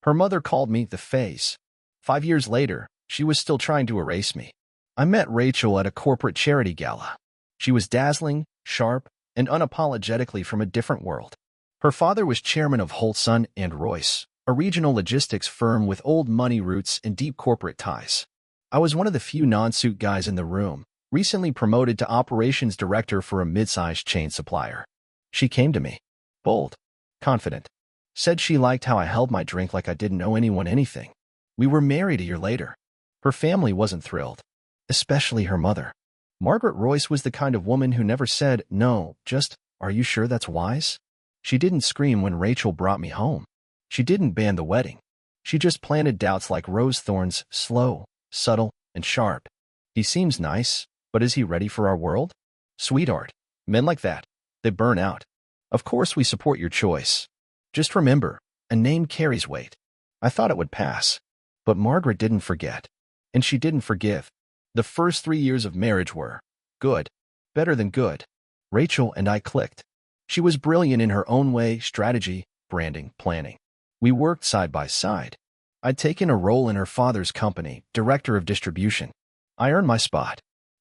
Her mother called me the phase. 5 years later, she was still trying to erase me. I met Rachel at a corporate charity gala. She was dazzling, sharp, and unapologetically from a different world. Her father was chairman of Holson and Royce, a regional logistics firm with old money roots and deep corporate ties. I was one of the few non-suit guys in the room, recently promoted to operations director for a mid-sized chain supplier. She came to me, bold, confident, said she liked how I held my drink like I didn't owe anyone anything. We were married a year later. Her family wasn't thrilled, especially her mother. Margaret Royce was the kind of woman who never said, no, just, are you sure that's wise? She didn't scream when Rachel brought me home. She didn't ban the wedding. She just planted doubts like rose thorns, slow, subtle, and sharp. He seems nice, but is he ready for our world? Sweetheart, men like that, they burn out. Of course we support your choice. Just remember, a name carries weight. I thought it would pass. But Margaret didn't forget. And she didn't forgive. The first 3 years of marriage were good, better than good. Rachel and I clicked. She was brilliant in her own way, strategy, branding, planning. We worked side by side. I'd taken a role in her father's company, director of distribution. I earned my spot.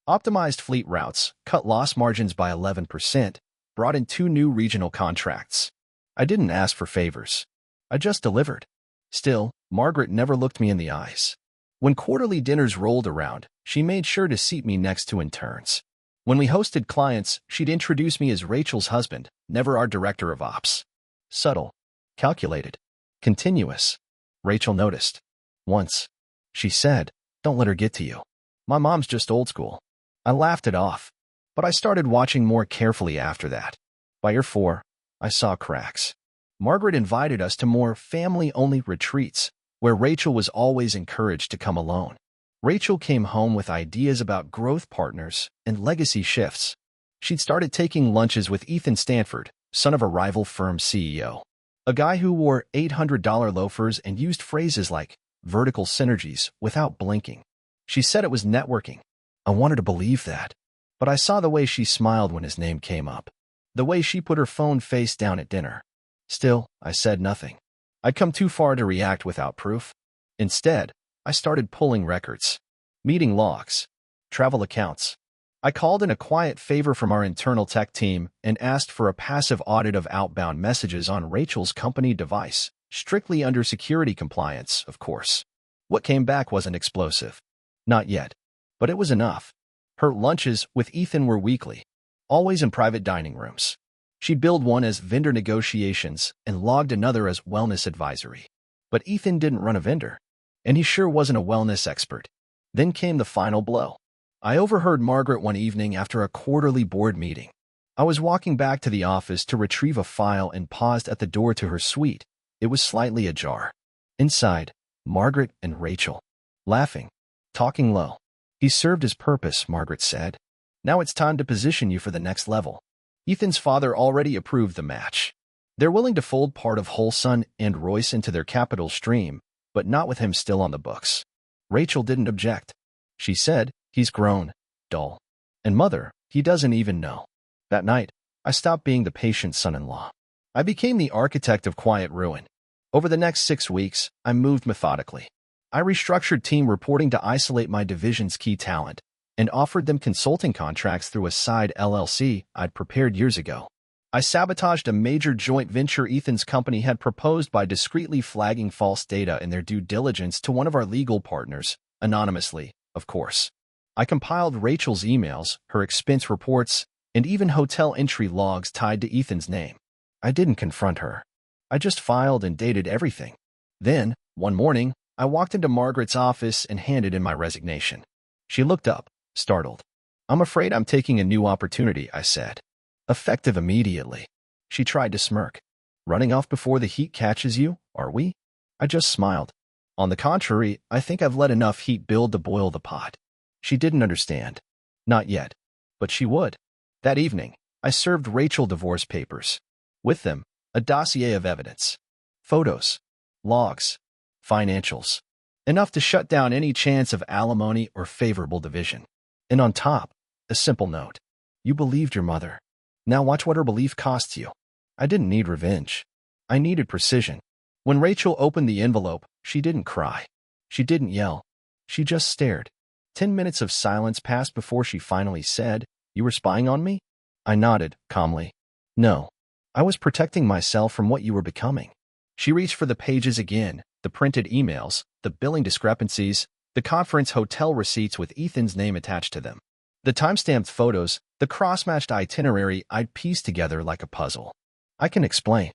Optimized fleet routes, cut loss margins by 11%, brought in 2 new regional contracts. I didn't ask for favors. I just delivered. Still, Margaret never looked me in the eyes. When quarterly dinners rolled around, she made sure to seat me next to interns. When we hosted clients, she'd introduce me as Rachel's husband, never our director of ops. Subtle, calculated, continuous. Rachel noticed. Once, she said, don't let her get to you. My mom's just old school. I laughed it off, but I started watching more carefully after that. By year 4, I saw cracks. Margaret invited us to more family-only retreats, where Rachel was always encouraged to come alone. Rachel came home with ideas about growth partners and legacy shifts. She'd started taking lunches with Ethan Stanford, son of a rival firm CEO, a guy who wore $800 loafers and used phrases like vertical synergies without blinking. She said it was networking. I wanted to believe that, but I saw the way she smiled when his name came up, the way she put her phone face down at dinner. Still, I said nothing. I'd come too far to react without proof. Instead, I started pulling records, meeting logs, travel accounts. I called in a quiet favor from our internal tech team and asked for a passive audit of outbound messages on Rachel's company device, strictly under security compliance, of course. What came back wasn't explosive. Not yet. But it was enough. Her lunches with Ethan were weekly, always in private dining rooms. She'd billed one as vendor negotiations and logged another as wellness advisory. But Ethan didn't run a vendor, and he sure wasn't a wellness expert. Then came the final blow. I overheard Margaret one evening after a quarterly board meeting. I was walking back to the office to retrieve a file and paused at the door to her suite. It was slightly ajar. Inside, Margaret and Rachel, laughing, talking low. He served his purpose, Margaret said. Now it's time to position you for the next level. Ethan's father already approved the match. They're willing to fold part of Holson and Royce into their capital stream, but not with him still on the books. Rachel didn't object. She said, he's grown, dull. And mother, he doesn't even know. That night, I stopped being the patient son-in-law. I became the architect of quiet ruin. Over the next 6 weeks, I moved methodically. I restructured team reporting to isolate my division's key talent and offered them consulting contracts through a side LLC I'd prepared years ago. I sabotaged a major joint venture Ethan's company had proposed by discreetly flagging false data in their due diligence to one of our legal partners, anonymously, of course. I compiled Rachel's emails, her expense reports, and even hotel entry logs tied to Ethan's name. I didn't confront her. I just filed and dated everything. Then, one morning, I walked into Margaret's office and handed in my resignation. She looked up, startled. I'm afraid I'm taking a new opportunity, I said. Effective immediately. She tried to smirk. Running off before the heat catches you, are we? I just smiled. On the contrary, I think I've let enough heat build to boil the pot. She didn't understand. Not yet. But she would. That evening, I served Rachel divorce papers. With them, a dossier of evidence. Photos. Logs. Financials. Enough to shut down any chance of alimony or favorable division. And on top, a simple note. You believed your mother. Now watch what her belief costs you. I didn't need revenge. I needed precision. When Rachel opened the envelope, she didn't cry. She didn't yell. She just stared. 10 minutes of silence passed before she finally said, "You were spying on me?" I nodded, calmly. "No. I was protecting myself from what you were becoming." She reached for the pages again, the printed emails, the billing discrepancies, the conference hotel receipts with Ethan's name attached to them, the time-stamped photos, the cross-matched itinerary I'd pieced together like a puzzle. "I can explain."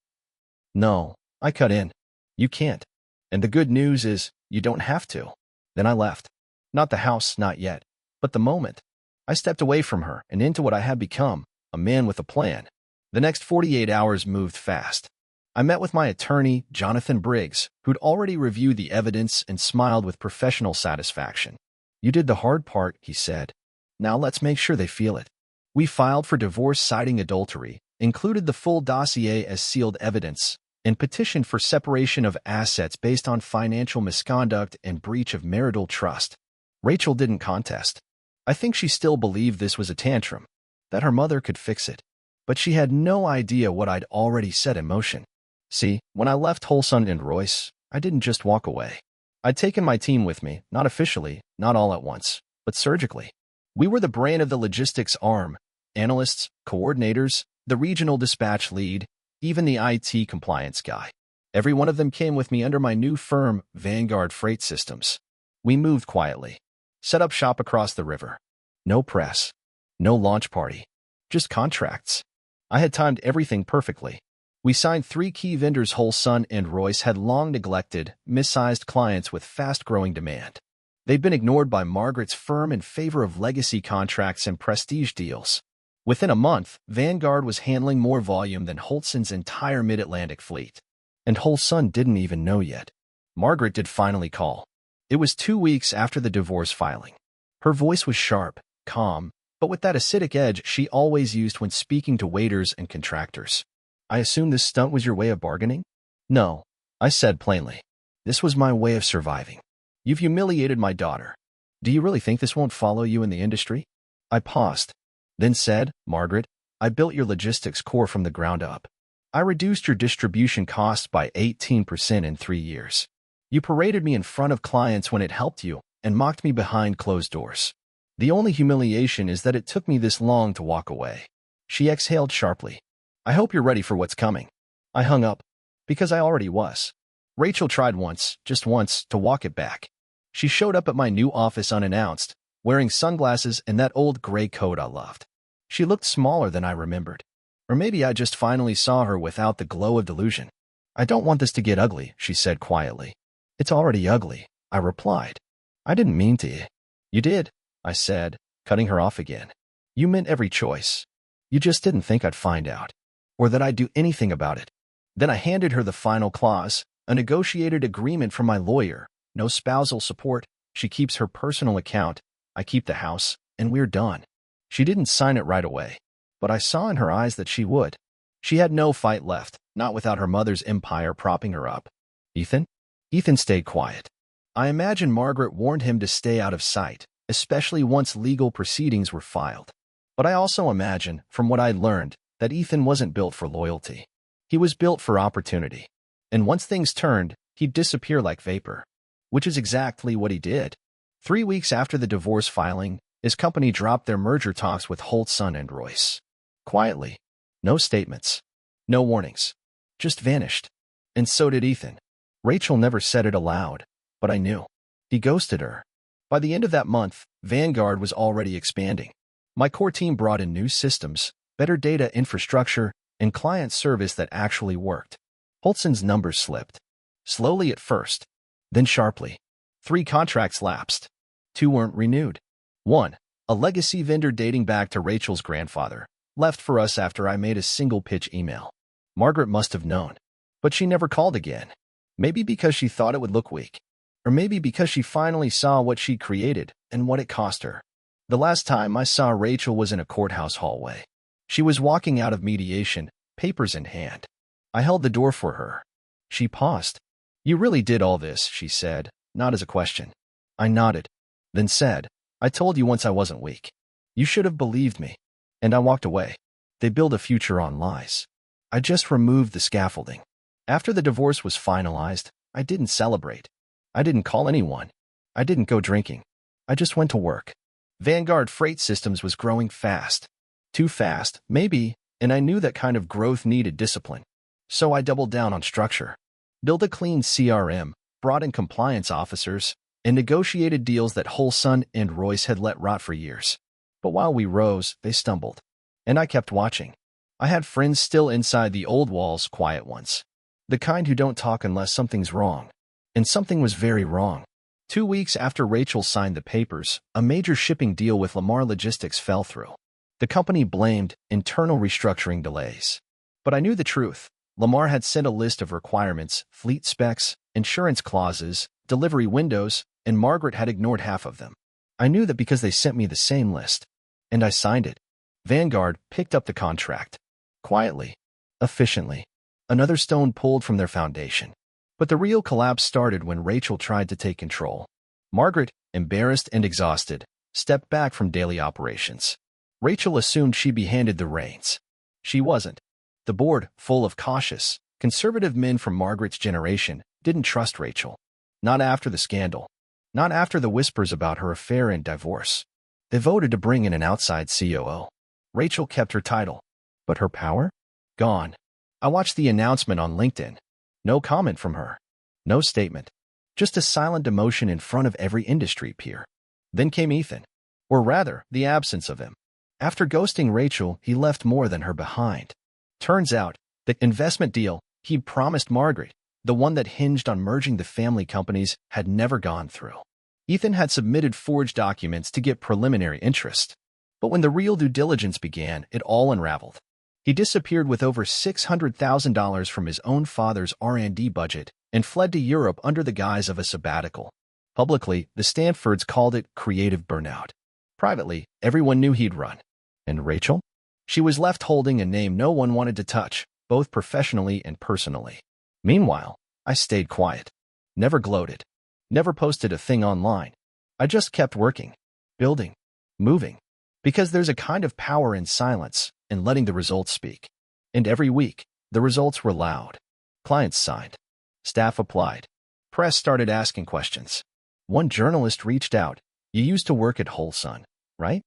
"No," I cut in. "You can't. And the good news is, you don't have to." Then I left. Not the house, not yet, but the moment. I stepped away from her and into what I had become, a man with a plan. The next 48 hours moved fast. I met with my attorney, Jonathan Briggs, who'd already reviewed the evidence and smiled with professional satisfaction. "You did the hard part," he said. "Now let's make sure they feel it." We filed for divorce citing adultery, included the full dossier as sealed evidence, and petitioned for separation of assets based on financial misconduct and breach of marital trust. Rachel didn't contest. I think she still believed this was a tantrum, that her mother could fix it. But she had no idea what I'd already set in motion. See, when I left Holson and Royce, I didn't just walk away. I'd taken my team with me, not officially, not all at once, but surgically. We were the brain of the logistics arm, analysts, coordinators, the regional dispatch lead, even the IT compliance guy. Every one of them came with me under my new firm, Vanguard Freight Systems. We moved quietly, set up shop across the river. No press, no launch party, just contracts. I had timed everything perfectly. We signed 3 key vendors Holson and Royce had long neglected, missized clients with fast-growing demand. They'd been ignored by Margaret's firm in favor of legacy contracts and prestige deals. Within a month, Vanguard was handling more volume than Holson's entire mid-Atlantic fleet. And Holson didn't even know yet. Margaret did finally call. It was 2 weeks after the divorce filing. Her voice was sharp, calm, but with that acidic edge she always used when speaking to waiters and contractors. "I assume this stunt was your way of bargaining?" "No," I said plainly. "This was my way of surviving. You've humiliated my daughter. Do you really think this won't follow you in the industry?" I paused, then said, "Margaret, I built your logistics core from the ground up. I reduced your distribution costs by 18% in 3 years. You paraded me in front of clients when it helped you and mocked me behind closed doors. The only humiliation is that it took me this long to walk away." She exhaled sharply. "I hope you're ready for what's coming." I hung up, because I already was. Rachel tried once, just once, to walk it back. She showed up at my new office unannounced, wearing sunglasses and that old gray coat I loved. She looked smaller than I remembered. Or maybe I just finally saw her without the glow of delusion. "I don't want this to get ugly," she said quietly. "It's already ugly," I replied. "I didn't mean to." "You did," I said, cutting her off again. "You meant every choice. You just didn't think I'd find out, or that I'd do anything about it." Then I handed her the final clause, a negotiated agreement from my lawyer. No spousal support, she keeps her personal account, I keep the house, and we're done. She didn't sign it right away, but I saw in her eyes that she would. She had no fight left, not without her mother's empire propping her up. "Ethan?" Ethan stayed quiet. I imagine Margaret warned him to stay out of sight, especially once legal proceedings were filed. But I also imagine, from what I'd learned, that Ethan wasn't built for loyalty. He was built for opportunity. And once things turned, he'd disappear like vapor. Which is exactly what he did. 3 weeks after the divorce filing, his company dropped their merger talks with Holson and Royce. Quietly. No statements. No warnings. Just vanished. And so did Ethan. Rachel never said it aloud, but I knew. He ghosted her. By the end of that month, Vanguard was already expanding. My core team brought in new systems, better data infrastructure, and client service that actually worked. Holson's numbers slipped. Slowly at first, then sharply. 3 contracts lapsed. 2 weren't renewed. 1, a legacy vendor dating back to Rachel's grandfather, left for us after I made a single pitch email. Margaret must have known, but she never called again. Maybe because she thought it would look weak, or maybe because she finally saw what she created and what it cost her. The last time I saw Rachel was in a courthouse hallway. She was walking out of mediation, papers in hand. I held the door for her. She paused. "You really did all this," she said, not as a question. I nodded, then said, "I told you once I wasn't weak. You should have believed me." And I walked away. They build a future on lies. I just removed the scaffolding. After the divorce was finalized, I didn't celebrate. I didn't call anyone. I didn't go drinking. I just went to work. Vanguard Freight Systems was growing fast. Too fast, maybe, and I knew that kind of growth needed discipline. So I doubled down on structure. Built a clean CRM, brought in compliance officers, and negotiated deals that Holson and Royce had let rot for years. But while we rose, they stumbled. And I kept watching. I had friends still inside the old walls, quiet ones. The kind who don't talk unless something's wrong. And something was very wrong. 2 weeks after Rachel signed the papers, a major shipping deal with Lamar Logistics fell through. The company blamed internal restructuring delays. But I knew the truth. Lamar had sent a list of requirements, fleet specs, insurance clauses, delivery windows, and Margaret had ignored half of them. I knew that because they sent me the same list. And I signed it. Vanguard picked up the contract. Quietly. Efficiently. Another stone pulled from their foundation. But the real collapse started when Rachel tried to take control. Margaret, embarrassed and exhausted, stepped back from daily operations. Rachel assumed she'd be handed the reins. She wasn't. The board, full of cautious, conservative men from Margaret's generation, didn't trust Rachel. Not after the scandal. Not after the whispers about her affair and divorce. They voted to bring in an outside COO. Rachel kept her title. But her power? Gone. I watched the announcement on LinkedIn. No comment from her. No statement. Just a silent demotion in front of every industry peer. Then came Ethan. Or rather, the absence of him. After ghosting Rachel, he left more than her behind. Turns out, the investment deal he'd promised Margaret, the one that hinged on merging the family companies, had never gone through. Ethan had submitted forged documents to get preliminary interest. But when the real due diligence began, it all unraveled. He disappeared with over $600,000 from his own father's R&D budget and fled to Europe under the guise of a sabbatical. Publicly, the Stanfords called it creative burnout. Privately, everyone knew he'd run. And Rachel? She was left holding a name no one wanted to touch, both professionally and personally. Meanwhile, I stayed quiet. Never gloated. Never posted a thing online. I just kept working. Building. Moving. Because there's a kind of power in silence and letting the results speak. And every week, the results were loud. Clients signed. Staff applied. Press started asking questions. One journalist reached out. You used to work at Holson, right?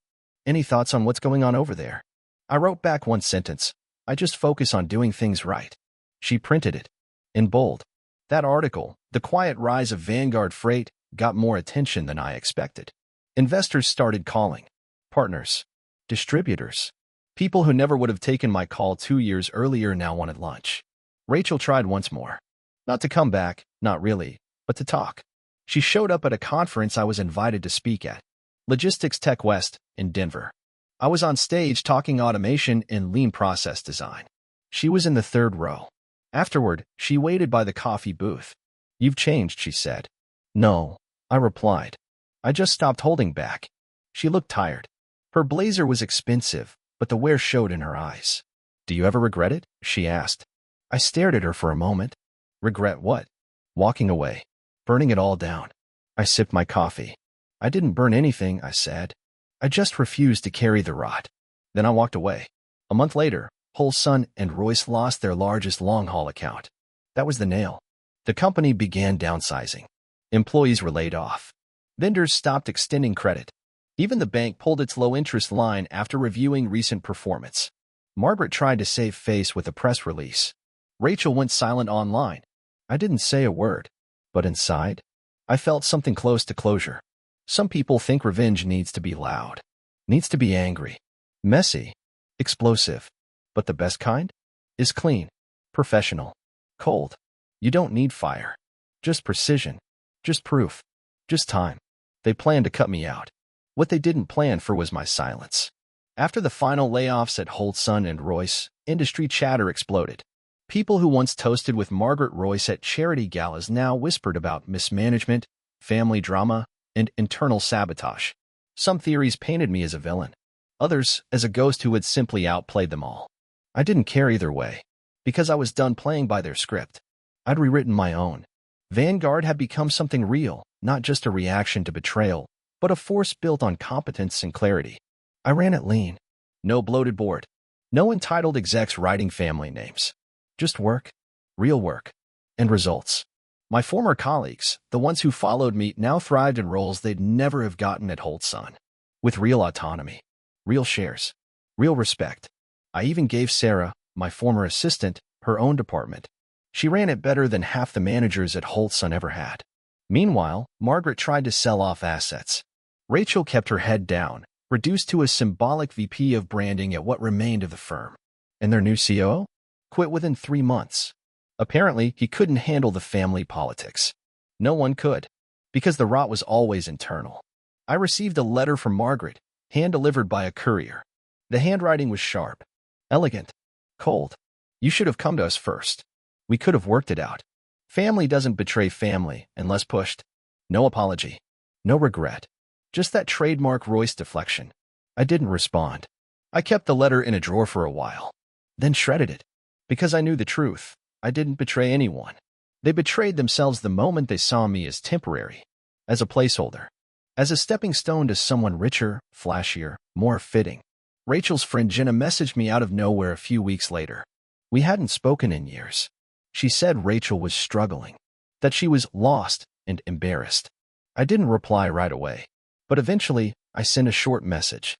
Any thoughts on what's going on over there? I wrote back one sentence. I just focus on doing things right. She printed it. In bold. That article, The Quiet Rise of Vanguard Freight, got more attention than I expected. Investors started calling. Partners. Distributors. People who never would have taken my call 2 years earlier now wanted lunch. Rachel tried once more. Not to come back, not really, but to talk. She showed up at a conference I was invited to speak at. Logistics Tech West, in Denver. I was on stage talking automation and lean process design. She was in the third row. Afterward, she waited by the coffee booth. You've changed, she said. No, I replied. I just stopped holding back. She looked tired. Her blazer was expensive, but the wear showed in her eyes. Do you ever regret it? She asked. I stared at her for a moment. Regret what? Walking away. Burning it all down. I sipped my coffee. I didn't burn anything, I said. I just refused to carry the rot. Then I walked away. A month later, Holson and Royce lost their largest long-haul account. That was the nail. The company began downsizing. Employees were laid off. Vendors stopped extending credit. Even the bank pulled its low-interest line after reviewing recent performance. Margaret tried to save face with a press release. Rachel went silent online. I didn't say a word. But inside, I felt something close to closure. Some people think revenge needs to be loud. Needs to be angry. Messy. Explosive. But the best kind? Is clean. Professional. Cold. You don't need fire. Just precision. Just proof. Just time. They planned to cut me out. What they didn't plan for was my silence. After the final layoffs at Holson and Royce, industry chatter exploded. People who once toasted with Margaret Royce at charity galas now whispered about mismanagement, family drama, and internal sabotage. Some theories painted me as a villain. Others as a ghost who had simply outplayed them all. I didn't care either way, because I was done playing by their script. I'd rewritten my own. Vanguard had become something real, not just a reaction to betrayal, but a force built on competence and clarity. I ran it lean. No bloated board. No entitled execs writing family names. Just work. real work, and results. My former colleagues, the ones who followed me, now thrived in roles they'd never have gotten at Holtzson, with real autonomy, real shares, real respect. I even gave Sarah, my former assistant, her own department. She ran it better than half the managers at Holtzson ever had. Meanwhile, Margaret tried to sell off assets. Rachel kept her head down, reduced to a symbolic VP of branding at what remained of the firm. And their new COO? Quit within 3 months. Apparently, he couldn't handle the family politics. No one could, because the rot was always internal. I received a letter from Margaret, hand-delivered by a courier. The handwriting was sharp, elegant, cold. You should have come to us first. We could have worked it out. Family doesn't betray family unless pushed. No apology. No regret. Just that trademark Royce deflection. I didn't respond. I kept the letter in a drawer for a while, then shredded it. Because I knew the truth. I didn't betray anyone. They betrayed themselves the moment they saw me as temporary, as a placeholder, as a stepping stone to someone richer, flashier, more fitting. Rachel's friend Jenna messaged me out of nowhere a few weeks later. We hadn't spoken in years. She said Rachel was struggling, that she was lost and embarrassed. I didn't reply right away, but eventually I sent a short message.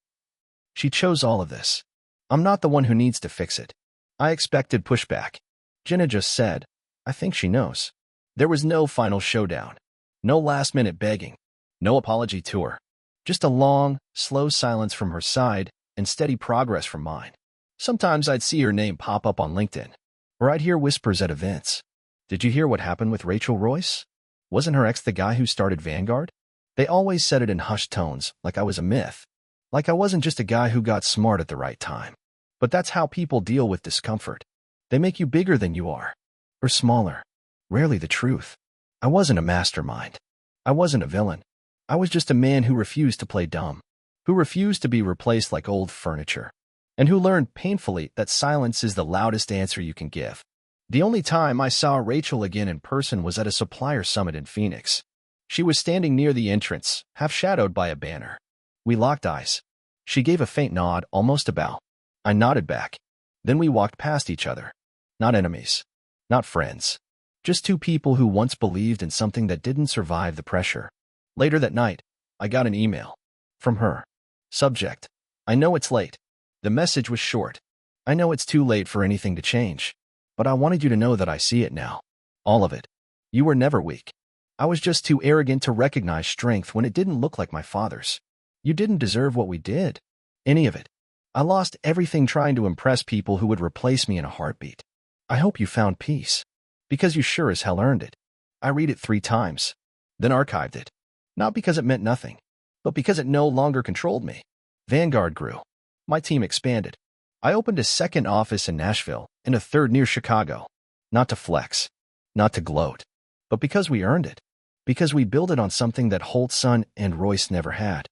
She chose all of this. I'm not the one who needs to fix it. I expected pushback. Jenna just said, I think she knows. There was no final showdown, no last-minute begging, no apology tour. Just a long, slow silence from her side and steady progress from mine. Sometimes I'd see her name pop up on LinkedIn, or I'd hear whispers at events. Did you hear what happened with Rachel Royce? Wasn't her ex the guy who started Vanguard? They always said it in hushed tones, like I was a myth, like I wasn't just a guy who got smart at the right time. But that's how people deal with discomfort. They make you bigger than you are, or smaller. Rarely the truth. I wasn't a mastermind. I wasn't a villain. I was just a man who refused to play dumb, who refused to be replaced like old furniture, and who learned painfully that silence is the loudest answer you can give. The only time I saw Rachel again in person was at a supplier summit in Phoenix. She was standing near the entrance, half shadowed by a banner. We locked eyes. She gave a faint nod, almost a bow. I nodded back. Then we walked past each other. Not enemies. Not friends. Just two people who once believed in something that didn't survive the pressure. Later that night, I got an email. From her. Subject: I know it's late. The message was short. I know it's too late for anything to change. But I wanted you to know that I see it now. All of it. You were never weak. I was just too arrogant to recognize strength when it didn't look like my father's. You didn't deserve what we did. Any of it. I lost everything trying to impress people who would replace me in a heartbeat. I hope you found peace. Because you sure as hell earned it. I read it 3 times. Then archived it. Not because it meant nothing, but because it no longer controlled me. Vanguard grew. My team expanded. I opened a second office in Nashville and a third near Chicago. Not to flex. Not to gloat. But because we earned it. Because we built it on something that Holtzson and Royce never had.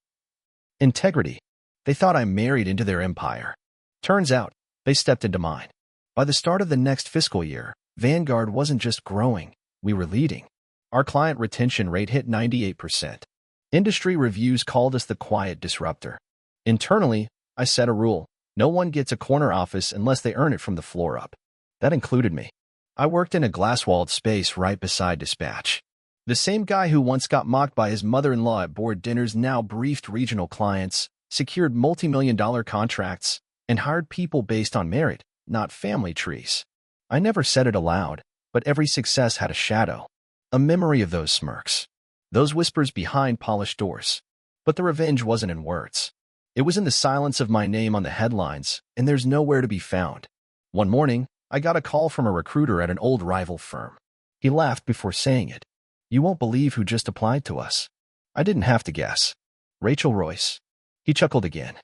Integrity. They thought I married into their empire. Turns out, they stepped into mine. By the start of the next fiscal year, Vanguard wasn't just growing, we were leading. Our client retention rate hit 98%. Industry reviews called us the quiet disruptor. Internally, I set a rule: no one gets a corner office unless they earn it from the floor up. That included me. I worked in a glass-walled space right beside dispatch. The same guy who once got mocked by his mother-in-law at board dinners now briefed regional clients, secured multi-million-dollar contracts, and hired people based on merit, not family trees. I never said it aloud, but every success had a shadow, a memory of those smirks, those whispers behind polished doors. But the revenge wasn't in words. It was in the silence of my name on the headlines, and there's nowhere to be found. One morning, I got a call from a recruiter at an old rival firm. He laughed before saying it. You won't believe who just applied to us. I didn't have to guess. Rachel Royce. He chuckled again.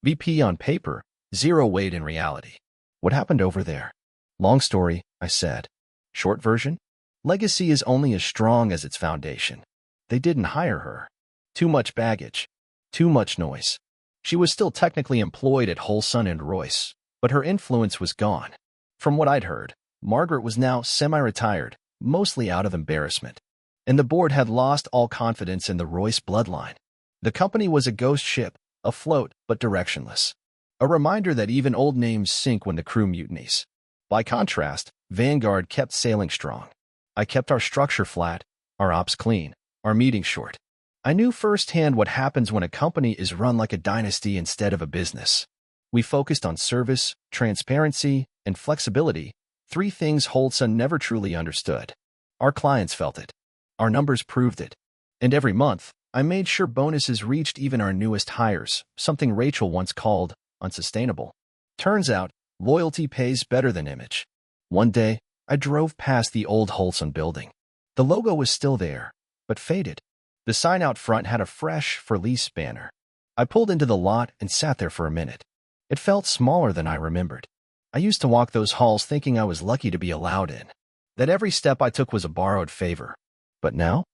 VP on paper, zero weight in reality. What happened over there? Long story, I said. Short version? Legacy is only as strong as its foundation. They didn't hire her. Too much baggage. Too much noise. She was still technically employed at Holtzson and Royce, but her influence was gone. From what I'd heard, Margaret was now semi-retired, mostly out of embarrassment. And the board had lost all confidence in the Royce bloodline. The company was a ghost ship, afloat but directionless. A reminder that even old names sink when the crew mutinies. By contrast, Vanguard kept sailing strong. I kept our structure flat, our ops clean, our meetings short. I knew firsthand what happens when a company is run like a dynasty instead of a business. We focused on service, transparency, and flexibility, three things Holson never truly understood. Our clients felt it. Our numbers proved it. And every month, I made sure bonuses reached even our newest hires, something Rachel once called unsustainable. Turns out, loyalty pays better than image. One day, I drove past the old Holson building. The logo was still there, but faded. The sign out front had a fresh for lease banner. I pulled into the lot and sat there for a minute. It felt smaller than I remembered. I used to walk those halls thinking I was lucky to be allowed in, that every step I took was a borrowed favor. But now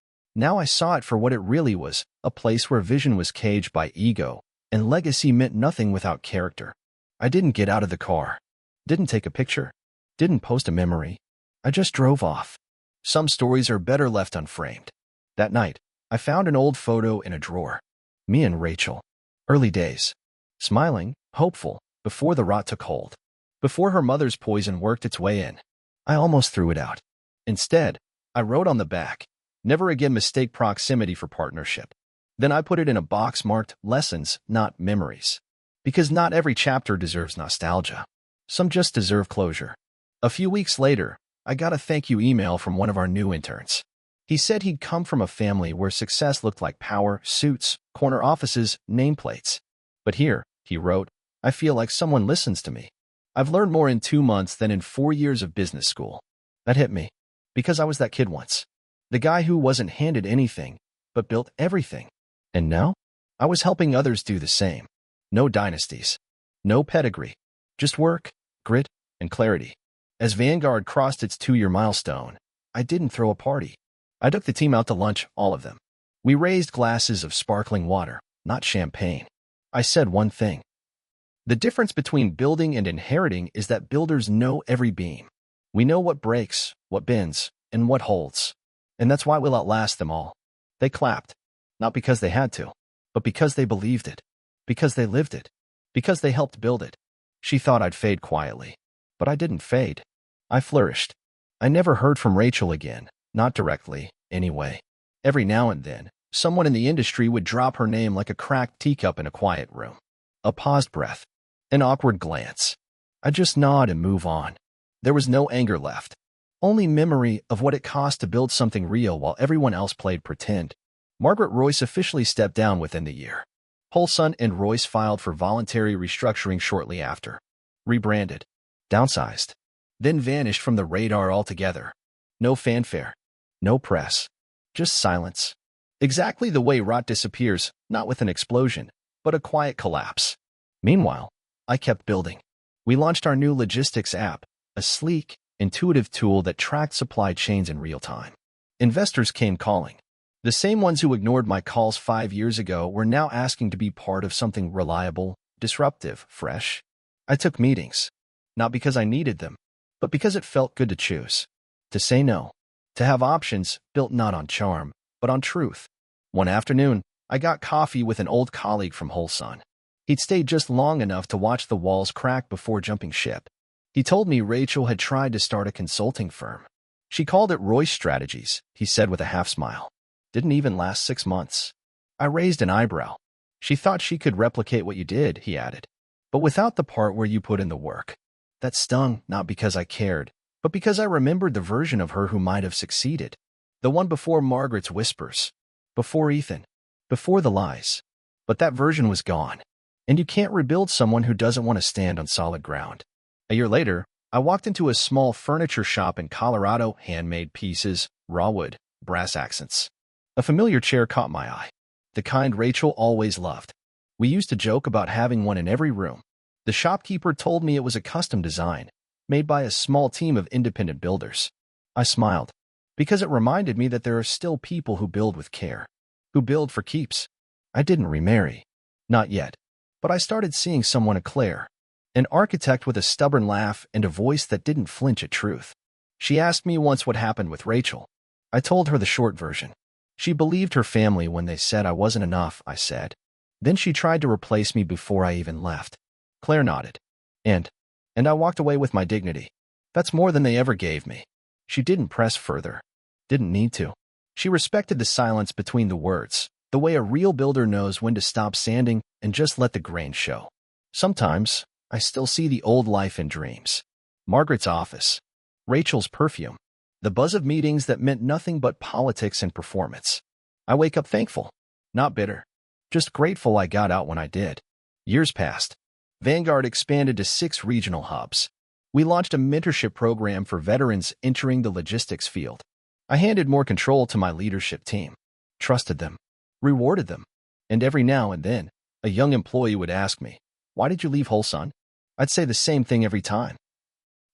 I saw it for what it really was, a place where vision was caged by ego, and legacy meant nothing without character. I didn't get out of the car, didn't take a picture, didn't post a memory. I just drove off. Some stories are better left unframed. That night, I found an old photo in a drawer. Me and Rachel. Early days. Smiling, hopeful, before the rot took hold. Before her mother's poison worked its way in. I almost threw it out. Instead, I wrote on the back, "Never again mistake proximity for partnership." Then I put it in a box marked "Lessons, not Memories." Because not every chapter deserves nostalgia. Some just deserve closure. A few weeks later, I got a thank you email from one of our new interns. He said he'd come from a family where success looked like power, suits, corner offices, nameplates. But here, he wrote, "I feel like someone listens to me. I've learned more in 2 months than in 4 years of business school." That hit me, because I was that kid once. The guy who wasn't handed anything, but built everything. And now, I was helping others do the same. No dynasties. No pedigree. Just work, grit, and clarity. As Vanguard crossed its 2-year milestone, I didn't throw a party. I took the team out to lunch, all of them. We raised glasses of sparkling water, not champagne. I said one thing. The difference between building and inheriting is that builders know every beam. We know what breaks, what bends, and what holds. And that's why we'll outlast them all. They clapped. Not because they had to, but because they believed it. Because they lived it. Because they helped build it. She thought I'd fade quietly. But I didn't fade. I flourished. I never heard from Rachel again. Not directly, anyway. Every now and then, someone in the industry would drop her name like a cracked teacup in a quiet room. A paused breath. An awkward glance. I just nod and move on. There was no anger left. Only memory of what it cost to build something real while everyone else played pretend. Margaret Royce officially stepped down within the year. Holson and Royce filed for voluntary restructuring shortly after. Rebranded. Downsized. Then vanished from the radar altogether. No fanfare. No press. Just silence. Exactly the way rot disappears, not with an explosion, but a quiet collapse. Meanwhile, I kept building. We launched our new logistics app, a sleek, intuitive tool that tracked supply chains in real time. Investors came calling. The same ones who ignored my calls 5 years ago were now asking to be part of something reliable, disruptive, fresh. I took meetings. Not because I needed them, but because it felt good to choose. To say no. To have options built not on charm, but on truth. One afternoon, I got coffee with an old colleague from Holson. He'd stayed just long enough to watch the walls crack before jumping ship. He told me Rachel had tried to start a consulting firm. She called it Royce Strategies, he said with a half smile. Didn't even last 6 months. I raised an eyebrow. She thought she could replicate what you did, he added, but without the part where you put in the work. That stung, not because I cared, but because I remembered the version of her who might have succeeded. The one before Margaret's whispers. Before Ethan. Before the lies. But that version was gone. And you can't rebuild someone who doesn't want to stand on solid ground. A year later, I walked into a small furniture shop in Colorado, handmade pieces, raw wood, brass accents. A familiar chair caught my eye. The kind Rachel always loved. We used to joke about having one in every room. The shopkeeper told me it was a custom design, made by a small team of independent builders. I smiled, because it reminded me that there are still people who build with care, who build for keeps. I didn't remarry. Not yet. But I started seeing someone eclair. An architect with a stubborn laugh and a voice that didn't flinch at truth. She asked me once what happened with Rachel. I told her the short version. She believed her family when they said I wasn't enough, I said. Then she tried to replace me before I even left. Claire nodded. And I walked away with my dignity. That's more than they ever gave me. She didn't press further. Didn't need to. She respected the silence between the words, the way a real builder knows when to stop sanding and just let the grain show. Sometimes, I still see the old life in dreams. Margaret's office. Rachel's perfume. The buzz of meetings that meant nothing but politics and performance. I wake up thankful, not bitter. Just grateful I got out when I did. Years passed. Vanguard expanded to 6 regional hubs. We launched a mentorship program for veterans entering the logistics field. I handed more control to my leadership team, trusted them, rewarded them, and every now and then, a young employee would ask me, "Why did you leave Wholeson?" I'd say the same thing every time.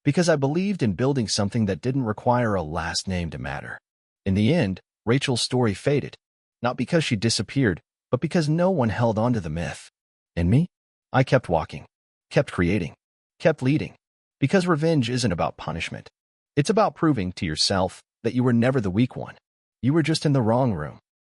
Because I believed in building something that didn't require a last name to matter. In the end, Rachel's story faded, not because she disappeared, but because no one held on to the myth. And me? I kept walking, kept creating, kept leading. Because revenge isn't about punishment. It's about proving to yourself that you were never the weak one. You were just in the wrong room.